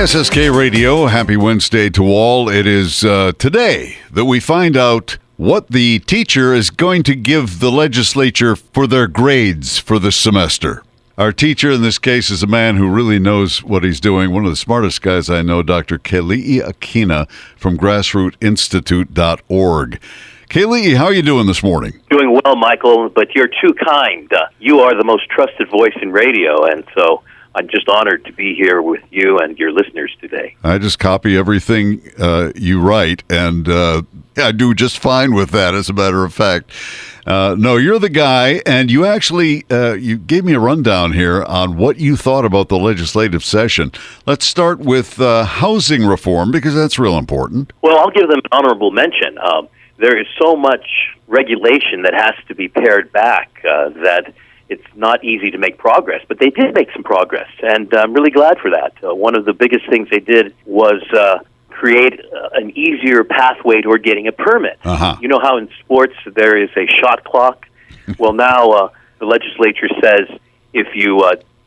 KSSK Radio, happy Wednesday to all. It is today that we find out what the teacher is going to give the legislature for their grades for this semester. Our teacher in this case is a man who really knows what he's doing. One of the smartest guys I know, Dr. Akina from grassrootinstitute.org. Kaylee, how are you doing this morning? Doing well, Michael, but you're too kind. You are the most trusted voice in radio, and so I'm just honored to be here with you and your listeners today. I just copy everything you write, and I do just fine with that, as a matter of fact. No, you're the guy, and you actually you gave me a rundown here on what you thought about the legislative session. Let's start with housing reform, because that's real important. Well, I'll give them an honorable mention. There is so much regulation that has to be pared back that it's not easy to make progress, but they did make some progress, and I'm really glad for that. One of the biggest things they did was create an easier pathway toward getting a permit. You know how in sports there is a shot clock? Well, now the legislature says if you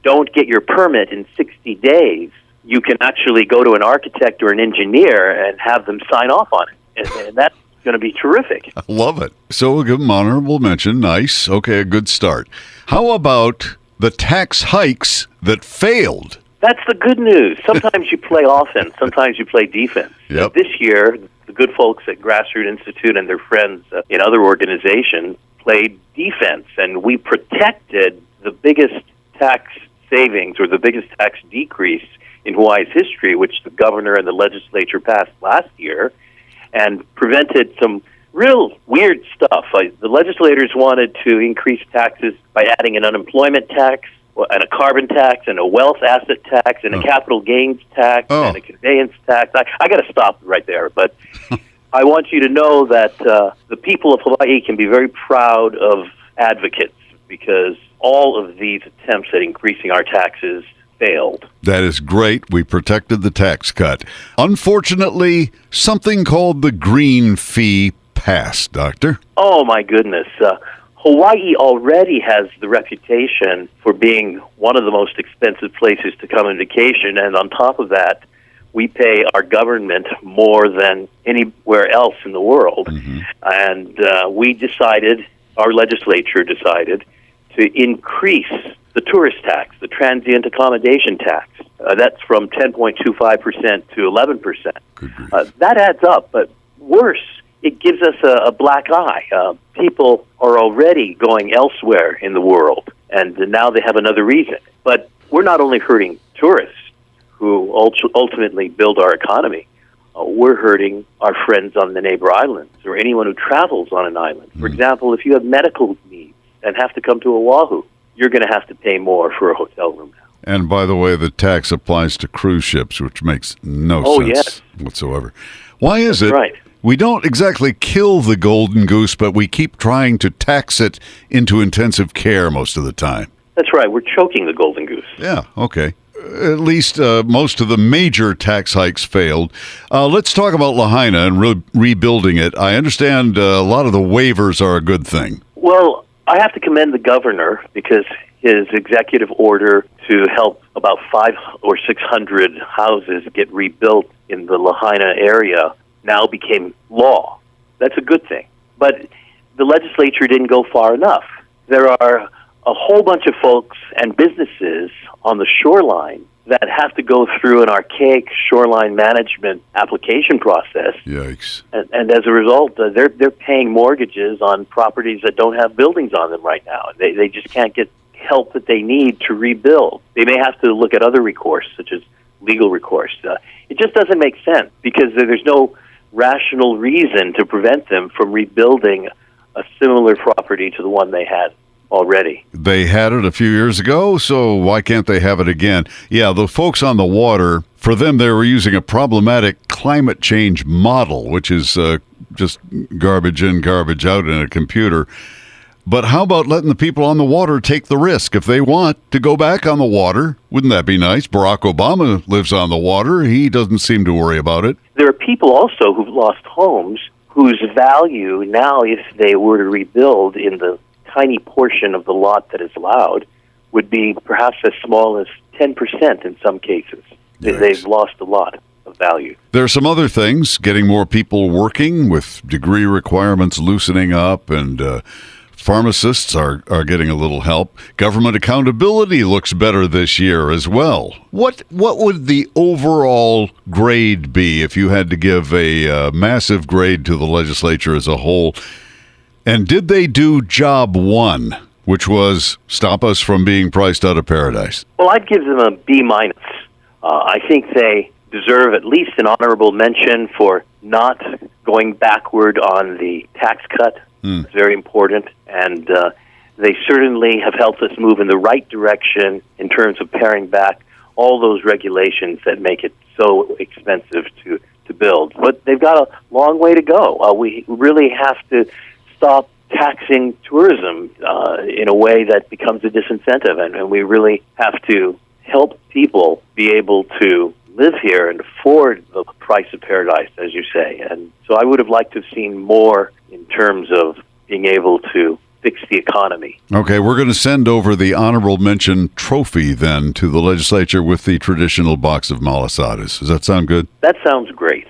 don't get your permit in 60 days, you can actually go to an architect or an engineer and have them sign off on it, and that's going to be terrific. I love it. So we'll give them honorable mention. Nice. Okay, a good start. How about the tax hikes that failed? That's the good news. Sometimes you play offense, sometimes you play defense. Yep. This year, the good folks at Grassroots Institute and their friends in other organizations played defense, and we protected the biggest tax savings or the biggest tax decrease in Hawaii's history, which the governor and the legislature passed last year, and prevented some real weird stuff. The legislators wanted to increase taxes by adding an unemployment tax, and a carbon tax, and a wealth asset tax, and a capital gains tax, and a conveyance tax. I got to stop right there, but I want you to know that the people of Hawaii can be very proud of advocates, because all of these attempts at increasing our taxes failed. That is great. We protected the tax cut. Unfortunately, something called the green fee passed, Doctor. Oh, my goodness. Hawaii already has the reputation for being one of the most expensive places to come on vacation, and on top of that, we pay our government more than anywhere else in the world. And our legislature decided, to increase the tourist tax, the transient accommodation tax. That's from 10.25% to 11%. That adds up, but worse, it gives us a black eye. People are already going elsewhere in the world, and now they have another reason. But we're not only hurting tourists, who ultimately build our economy. We're hurting our friends on the neighbor islands, or anyone who travels on an island. For example, if you have medical needs and have to come to Oahu, you're going to have to pay more for a hotel room now. And by the way, the tax applies to cruise ships, which makes no sense whatsoever. Why is it we don't exactly kill the golden goose, but we keep trying to tax it into intensive care most of the time? That's right. We're choking the golden goose. Yeah, okay. At least most of the major tax hikes failed. Let's talk about Lahaina and rebuilding it. I understand a lot of the waivers are a good thing. Well, I have to commend the governor, because his executive order to help about 500 or 600 houses get rebuilt in the Lahaina area now became law. That's a good thing. But the legislature didn't go far enough. There are a whole bunch of folks and businesses on the shoreline that have to go through an archaic shoreline management application process. Yikes. And as a result, they're paying mortgages on properties that don't have buildings on them right now. They just can't get help that they need to rebuild. They may have to look at other recourse, such as legal recourse. It just doesn't make sense, because there's no rational reason to prevent them from rebuilding a similar property to the one they had already. They had it a few years ago, so why can't they have it again? Yeah, the folks on the water, for them, they were using a problematic climate change model, which is just garbage in, garbage out in a computer. But how about letting the people on the water take the risk? If they want to go back on the water, wouldn't that be nice? Barack Obama lives on the water. He doesn't seem to worry about it. There are people also who've lost homes whose value now, if they were to rebuild in the tiny portion of the lot that is allowed, would be perhaps as small as 10% in some cases. They've lost a lot of value. There are some other things, getting more people working with degree requirements loosening up, and pharmacists are getting a little help. Government accountability looks better this year as well. What would the overall grade be if you had to give a massive grade to the legislature as a whole? And did they do job one, which was stop us from being priced out of paradise? Well, I'd give them a B minus. I think they deserve at least an honorable mention for not going backward on the tax cut. It's very important, and they certainly have helped us move in the right direction in terms of paring back all those regulations that make it so expensive to build. But they've got a long way to go. We really have to stop taxing tourism in a way that becomes a disincentive, and we really have to help people be able to live here and afford the price of paradise, as you say. And so I would have liked to have seen more in terms of being able to fix the economy. Okay, we're going to send over the honorable mention trophy then to the legislature with the traditional box of malasadas. Does that sound good? That sounds great.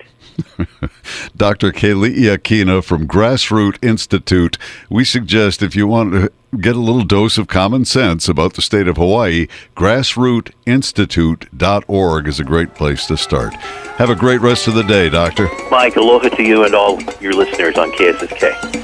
Dr. Keli'i Akina from Grassroot Institute. We suggest if you want to get a little dose of common sense about the state of Hawaii, grassrootinstitute.org is a great place to start. Have a great rest of the day, Doctor. Mike, aloha to you and all your listeners on KSSK.